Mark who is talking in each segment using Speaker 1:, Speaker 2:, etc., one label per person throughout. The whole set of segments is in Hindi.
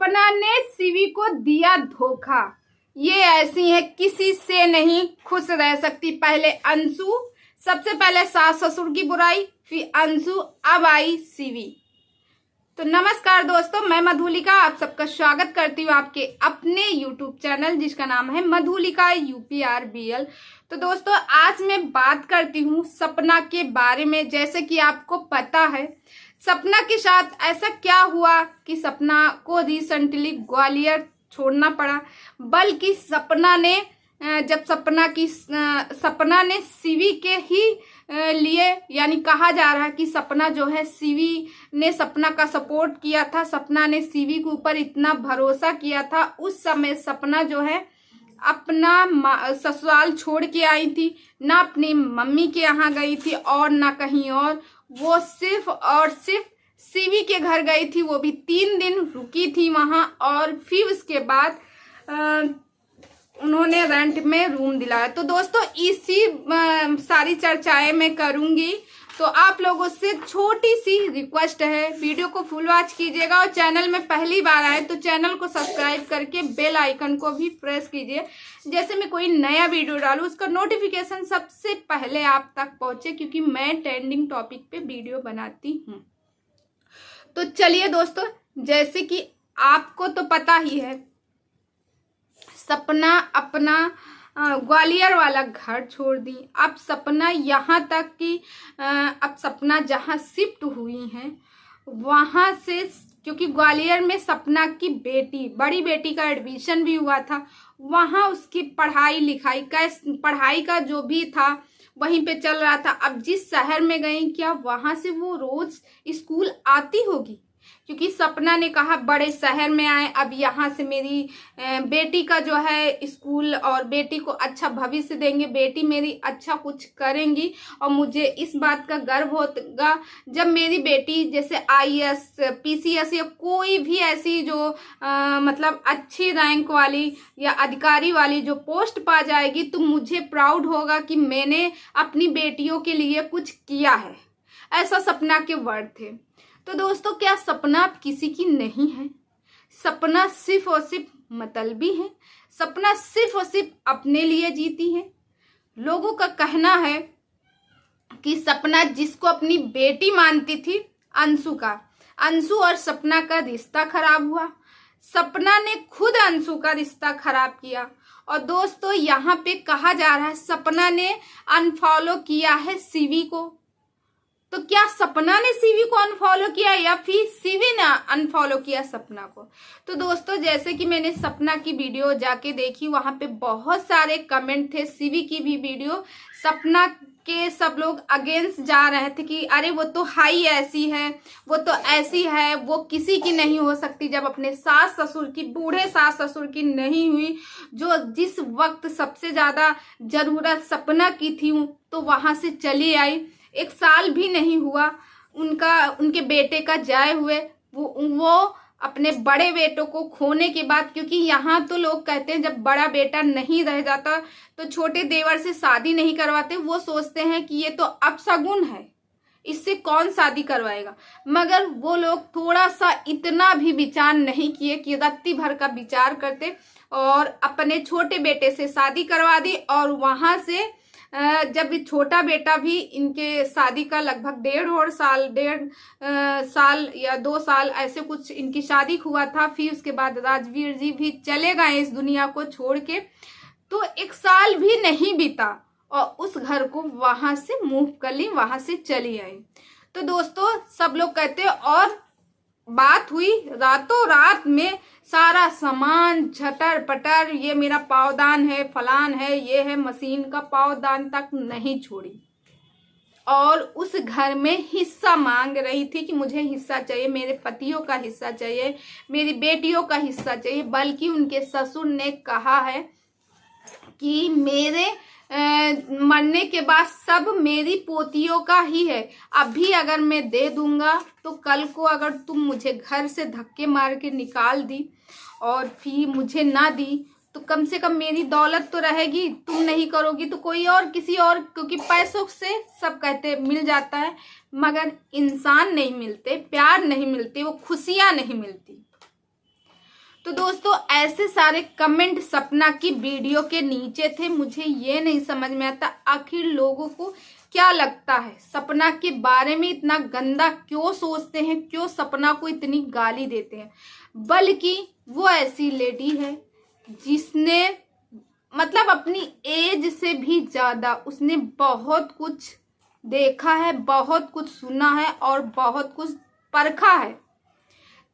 Speaker 1: सपना ने सीवी को दिया धोखा। ये ऐसी है, किसी से नहीं खुश रह सकती। पहले अंशु, सबसे पहले सास ससुर की बुराई, फिर अंशु, अब आई सीवी। तो नमस्कार दोस्तों, मैं मधुलिका आप सबका स्वागत करती हूँ आपके अपने YouTube चैनल जिसका नाम है मधुलिका UPRBL। तो दोस्तों आज मैं बात करती हूँ सपना के बारे में। जैसे कि आपको पता है सपना के साथ ऐसा क्या हुआ कि सपना को रिसेंटली ग्वालियर छोड़ना पड़ा, बल्कि सपना ने जब सपना ने सीवी के ही लिए, यानी कहा जा रहा है कि सपना जो है सीवी ने सपना का सपोर्ट किया था, सपना ने सीवी के ऊपर इतना भरोसा किया था। उस समय सपना जो है अपना ससुराल छोड़ के आई थी, ना अपनी मम्मी के यहाँ गई थी और ना कहीं और। वो सिर्फ और सिर्फ सीवी के घर गई थी, वो भी 3 दिन रुकी थी वहां। और फिर उसके बाद उन्होंने रेंट में रूम दिलाया। तो दोस्तों इसी सारी चर्चाएं मैं करूंगी। तो आप लोगों से छोटी सी रिक्वेस्ट है, वीडियो को फुल वॉच कीजिएगा और चैनल में पहली बार आए तो चैनल को सब्सक्राइब करके बेल आइकन को भी प्रेस कीजिए। जैसे मैं कोई नया वीडियो डालूं उसका नोटिफिकेशन सबसे पहले आप तक पहुंचे, क्योंकि मैं ट्रेंडिंग टॉपिक पे वीडियो बनाती हूँ। तो चलिए दोस्तों, जैसे कि आपको तो पता ही है सपना अपना ग्वालियर वाला घर छोड़ दी। अब सपना यहाँ तक कि अब सपना जहाँ शिफ्ट हुई हैं वहाँ से, क्योंकि ग्वालियर में सपना की बड़ी बेटी का एडमिशन भी हुआ था, वहाँ उसकी पढ़ाई का जो भी था वहीं पे चल रहा था। अब जिस शहर में गई, क्या वहां से वो रोज स्कूल आती होगी? क्योंकि सपना ने कहा बड़े शहर में आए, अब यहाँ से मेरी बेटी का जो है स्कूल और बेटी को अच्छा भविष्य देंगे, बेटी मेरी अच्छा कुछ करेंगी और मुझे इस बात का गर्व होगा जब मेरी बेटी जैसे IAS, PCS या कोई भी ऐसी जो मतलब अच्छी रैंक वाली या अधिकारी वाली जो पोस्ट पा जाएगी, तो मुझे प्राउड होगा कि मैंने अपनी बेटियों के लिए कुछ किया है। ऐसा सपना के वर्ड थे। तो दोस्तों क्या सपना अब किसी की नहीं है? सपना सिर्फ और सिर्फ मतलबी है, सपना सिर्फ और सिर्फ अपने लिए जीती है। लोगों का कहना है कि सपना जिसको अपनी बेटी मानती थी, अंशु और सपना का रिश्ता खराब हुआ। सपना ने खुद अंशु का रिश्ता खराब किया। और दोस्तों यहाँ पे कहा जा रहा है सपना ने अनफॉलो किया है सीवी को। तो क्या सपना ने सीवी को अनफॉलो किया या फिर सीवी ने अनफॉलो किया सपना को? तो दोस्तों जैसे कि मैंने सपना की वीडियो जाके देखी, वहां पे बहुत सारे कमेंट थे। सीवी की भी वीडियो, सपना के सब लोग अगेंस्ट जा रहे थे कि अरे वो तो हाई ऐसी है, वो तो ऐसी है, वो किसी की नहीं हो सकती, जब अपने सास ससुर की, बूढ़े सास ससुर की नहीं हुई, जो जिस वक्त सबसे ज्यादा जरूरत सपना की थी तो वहां से चली आई। 1 साल भी नहीं हुआ उनके बेटे का जाए हुए, वो अपने बड़े बेटों को खोने के बाद, क्योंकि यहाँ तो लोग कहते हैं जब बड़ा बेटा नहीं रह जाता तो छोटे देवर से शादी नहीं करवाते। वो सोचते हैं कि ये तो अपशगुन है, इससे कौन शादी करवाएगा। मगर वो लोग थोड़ा सा इतना भी विचार नहीं किए कि रत्ती भर का विचार करते और अपने छोटे बेटे से शादी करवा दी। और वहां से जब छोटा बेटा भी, इनके शादी का लगभग 1.5 साल या 2 साल ऐसे कुछ इनकी शादी हुआ था, फिर उसके बाद राजवीर जी भी चले गए इस दुनिया को छोड़ के। तो 1 साल भी नहीं बीता और उस घर को वहां से मूव कर ली, वहां से चली आई। तो दोस्तों सब लोग कहते हैं, और बात हुई रातों रात में सारा सामान झटर पटर, ये मेरा पावदान है, फलान है, ये है, मशीन का पावदान तक नहीं छोड़ी। और उस घर में हिस्सा मांग रही थी कि मुझे हिस्सा चाहिए, मेरे पतियों का हिस्सा चाहिए, मेरी बेटियों का हिस्सा चाहिए। बल्कि उनके ससुर ने कहा है कि मेरे मरने के बाद सब मेरी पोतियों का ही है। अभी अगर मैं दे दूंगा तो कल को अगर तुम मुझे घर से धक्के मार के निकाल दी और फिर मुझे ना दी तो कम से कम मेरी दौलत तो रहेगी। तुम नहीं करोगी तो कोई और, किसी और, क्योंकि पैसों से सब कहते मिल जाता है मगर इंसान नहीं मिलते, प्यार नहीं मिलते, वो खुशियां नहीं मिलती। तो दोस्तों ऐसे सारे कमेंट सपना की वीडियो के नीचे थे। मुझे ये नहीं समझ में आता आखिर लोगों को क्या लगता है, सपना के बारे में इतना गंदा क्यों सोचते हैं, क्यों सपना को इतनी गाली देते हैं। बल्कि वो ऐसी लेडी है जिसने मतलब अपनी एज से भी ज्यादा उसने बहुत कुछ देखा है, बहुत कुछ सुना है और बहुत कुछ परखा है।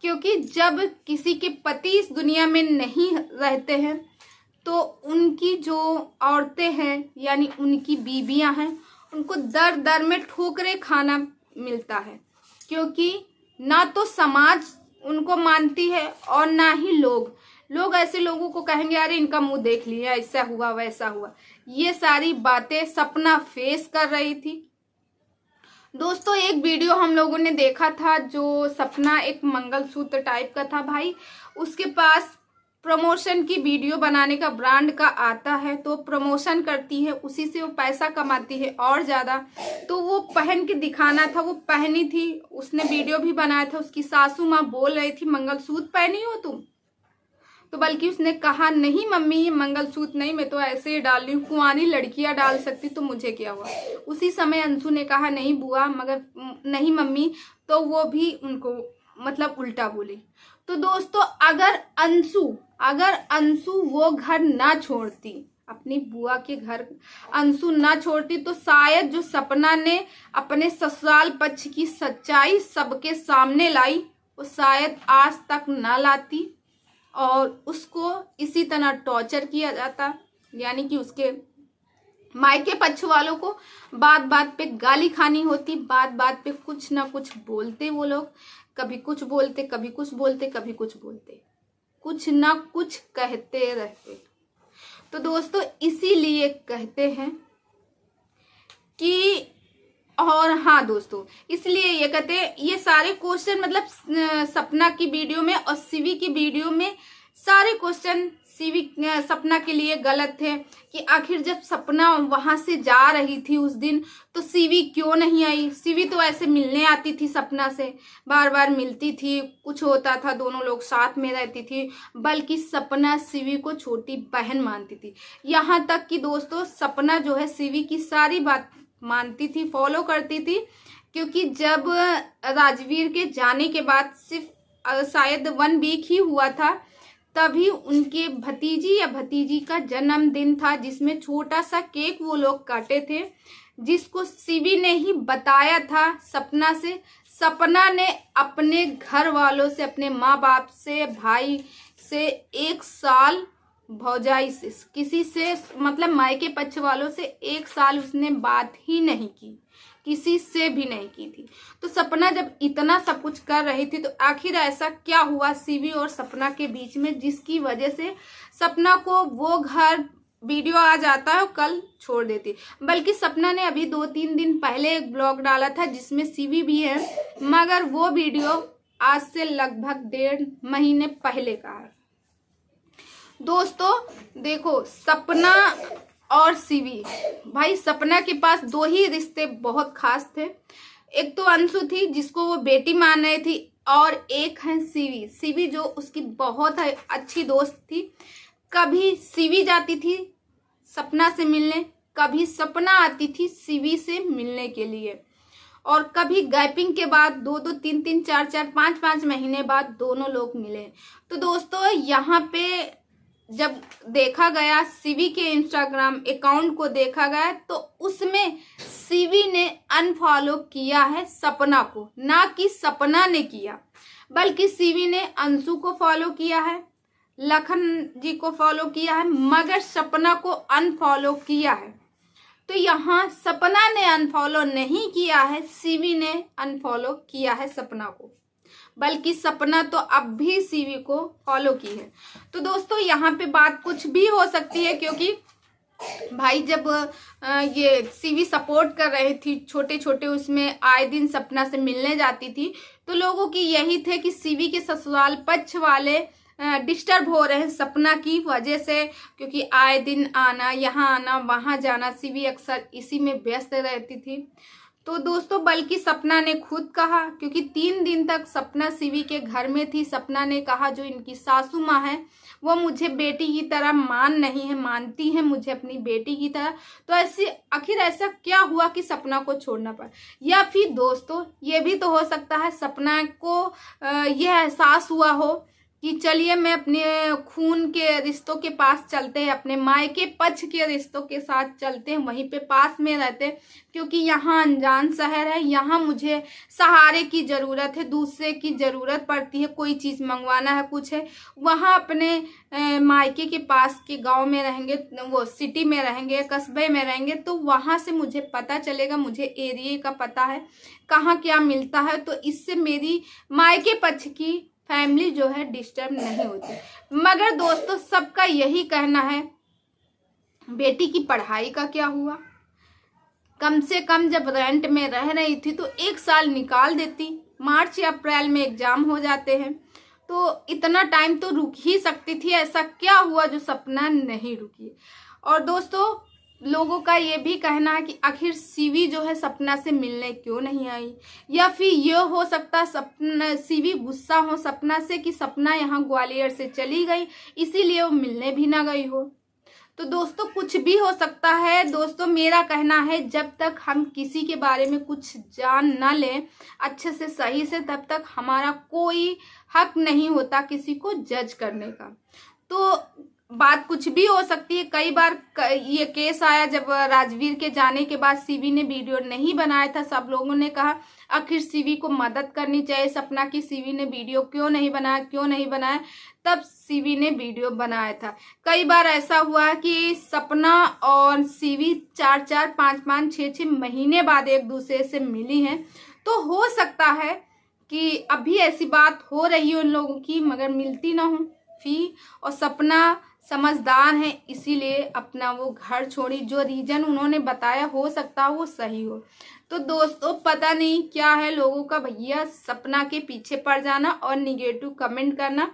Speaker 1: क्योंकि जब किसी के पति इस दुनिया में नहीं रहते हैं तो उनकी जो औरतें हैं यानी उनकी बीवियां हैं, उनको दर दर में ठोकरें खाना मिलता है। क्योंकि ना तो समाज उनको मानती है और ना ही लोग ऐसे लोगों को कहेंगे अरे इनका मुंह देख लिया, ऐसा हुआ वैसा हुआ। ये सारी बातें सपना फेस कर रही थी। दोस्तों एक वीडियो हम लोगों ने देखा था जो सपना एक मंगलसूत्र टाइप का था। भाई उसके पास प्रमोशन की वीडियो बनाने का ब्रांड का आता है तो प्रमोशन करती है, उसी से वो पैसा कमाती है और ज़्यादा। तो वो पहन के दिखाना था, वो पहनी थी, उसने वीडियो भी बनाया था। उसकी सासू माँ बोल रही थी मंगलसूत्र पहनी हो तुम, तो बल्कि उसने कहा नहीं मम्मी ये मंगलसूत्र नहीं, मैं तो ऐसे ही डाल रही हूँ, कुंवारी लड़कियां डाल सकती तो मुझे क्या हुआ। उसी समय अंशु ने कहा नहीं बुआ मगर नहीं मम्मी, तो वो भी उनको मतलब उल्टा बोली। तो दोस्तों अगर अंशु वो घर ना छोड़ती, अपनी बुआ के घर अंशु ना छोड़ती, तो शायद जो सपना ने अपने ससुराल पक्ष की सच्चाई सबके सामने लाई वो शायद आज तक ना लाती और उसको इसी तरह टॉर्चर किया जाता। यानी कि उसके मायके पक्ष वालों को बात बात पे गाली खानी होती, बात बात पे कुछ ना कुछ बोलते वो लोग, कभी कुछ बोलते कभी कुछ बोलते कभी कुछ बोलते, कुछ ना कुछ कहते रहते। तो दोस्तों इसीलिए कहते हैं कि और हाँ दोस्तों इसलिए ये कहते हैं ये सारे क्वेश्चन मतलब सपना की वीडियो में और सीवी की वीडियो में सारे क्वेश्चन सपना के लिए गलत थे कि आखिर जब सपना वहां से जा रही थी उस दिन तो सीवी क्यों नहीं आई। सीवी तो ऐसे मिलने आती थी सपना से, बार बार मिलती थी, कुछ होता था दोनों लोग साथ में रहती थी, बल्कि सपना सीवी को छोटी बहन मानती थी। यहाँ तक कि दोस्तों सपना जो है सीवी की सारी बात मानती थी, फॉलो करती थी। क्योंकि जब राजवीर के जाने के बाद सिर्फ शायद 1 वीक ही हुआ था, तभी उनके भतीजी या भतीजी का जन्मदिन था जिसमें छोटा सा केक वो लोग काटे थे, जिसको सीवी ने ही बताया था सपना से। सपना ने अपने घर वालों से, अपने माँ बाप से, भाई से 1 साल, भौजाई से, किसी से मतलब मायके पक्ष वालों से 1 साल उसने बात ही नहीं की, किसी से भी नहीं की थी। तो सपना जब इतना सब कुछ कर रही थी तो आखिर ऐसा क्या हुआ सीवी और सपना के बीच में जिसकी वजह से सपना को वो घर वीडियो आ जाता है और कल छोड़ देती। बल्कि सपना ने अभी 2-3 दिन पहले एक ब्लॉग डाला था जिसमें सीवी भी है, मगर वो वीडियो आज से लगभग 1.5 महीने पहले का है। दोस्तों देखो सपना और सीवी, भाई सपना के पास 2 ही रिश्ते बहुत खास थे। एक तो अंशु थी जिसको वो बेटी मान रही थी और एक है सीवी जो उसकी बहुत अच्छी दोस्त थी। कभी सीवी जाती थी सपना से मिलने, कभी सपना आती थी सीवी से मिलने के लिए, और कभी गैपिंग के बाद 2-2, 3-3, 4-4, 5-5 महीने बाद दोनों लोग मिले। तो दोस्तों यहाँ पे जब देखा गया सीवी के इंस्टाग्राम अकाउंट को देखा गया तो उसमें सीवी ने अनफॉलो किया है सपना को, ना कि सपना ने किया, बल्कि सीवी ने अंशु को फॉलो किया है, लखन जी को फॉलो किया है, मगर सपना को अनफॉलो किया है। तो यहाँ सपना ने अनफॉलो नहीं किया है, सीवी ने अनफॉलो किया है सपना को, बल्कि सपना तो अब भी सीवी को फॉलो की है। तो दोस्तों यहाँ पे बात कुछ भी हो सकती है, क्योंकि भाई जब ये सीवी सपोर्ट कर रही थी छोटे छोटे उसमें आए दिन सपना से मिलने जाती थी, तो लोगों की यही थे कि सीवी के ससुराल पक्ष वाले डिस्टर्ब हो रहे हैं सपना की वजह से, क्योंकि आए दिन आना, यहाँ आना, वहाँ जाना, सीवी अक्सर इसी में व्यस्त रहती थी। तो दोस्तों बल्कि सपना ने खुद कहा, क्योंकि 3 दिन तक सपना सीवी के घर में थी। सपना ने कहा जो इनकी सासू माँ है वो मुझे बेटी की तरह मानती है मुझे अपनी बेटी की तरह। तो आखिर ऐसा क्या हुआ कि सपना को छोड़ना पड़ा? या फिर दोस्तों ये भी तो हो सकता है सपना को यह एहसास हुआ हो कि चलिए मैं अपने खून के रिश्तों के पास चलते हैं, अपने मायके पक्ष के रिश्तों के साथ चलते हैं, वहीं पे पास में रहते हैं, क्योंकि यहाँ अनजान शहर है, यहाँ मुझे सहारे की ज़रूरत है, दूसरे की ज़रूरत पड़ती है, कोई चीज़ मंगवाना है, कुछ है, वहाँ अपने मायके के पास के गांव में रहेंगे, वो सिटी में रहेंगे, कस्बे में रहेंगे, तो वहाँ से मुझे पता चलेगा, मुझे एरिया का पता है कहाँ क्या मिलता है, तो इससे मेरी मायके पक्ष की फैमिली जो है डिस्टर्ब नहीं होती। मगर दोस्तों सबका यही कहना है बेटी की पढ़ाई का क्या हुआ? कम से कम जब रेंट में रह रही थी तो 1 साल निकाल देती, मार्च या अप्रैल में एग्जाम हो जाते हैं, तो इतना टाइम तो रुक ही सकती थी। ऐसा क्या हुआ जो सपना नहीं रुकी? और दोस्तों लोगों का ये भी कहना है कि आखिर सीवी जो है सपना से मिलने क्यों नहीं आई? या फिर ये हो सकता सपना सीवी गुस्सा हो सपना से कि सपना यहाँ ग्वालियर से चली गई इसीलिए वो मिलने भी ना गई हो। तो दोस्तों कुछ भी हो सकता है। दोस्तों मेरा कहना है जब तक हम किसी के बारे में कुछ जान ना लें अच्छे से सही से, तब तक हमारा कोई हक नहीं होता किसी को जज करने का। तो बात कुछ भी हो सकती है। कई बार ये केस आया जब राजवीर के जाने के बाद सीवी ने वीडियो नहीं बनाया था, सब लोगों ने कहा आखिर सीवी को मदद करनी चाहिए सपना की, सीवी ने वीडियो क्यों नहीं बनाया, तब सीवी ने वीडियो बनाया था। कई बार ऐसा हुआ कि सपना और सीवी 4-4, 5-5, 6-6 महीने बाद एक दूसरे से मिली हैं, तो हो सकता है कि अभी ऐसी बात हो रही है उन लोगों की मगर मिलती ना हो फिर। और सपना समझदार है इसीलिए अपना वो घर छोड़ी, जो रीजन उन्होंने बताया हो सकता है वो सही हो। तो दोस्तों पता नहीं क्या है लोगों का, भैया सपना के पीछे पड़ जाना और निगेटिव कमेंट करना।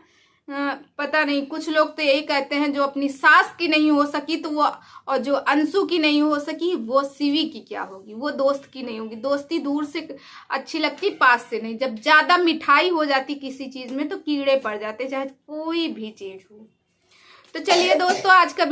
Speaker 1: पता नहीं, कुछ लोग तो यही कहते हैं जो अपनी सास की नहीं हो सकी तो वो, और जो अंशु की नहीं हो सकी वो सीवी की क्या होगी, वो दोस्त की नहीं होगी। दोस्ती दूर से अच्छी लगती पास से नहीं। जब ज्यादा मिठाई हो जाती किसी चीज में तो कीड़े पड़ जाते, चाहे कोई भी चीज हो। तो चलिए दोस्तों आज का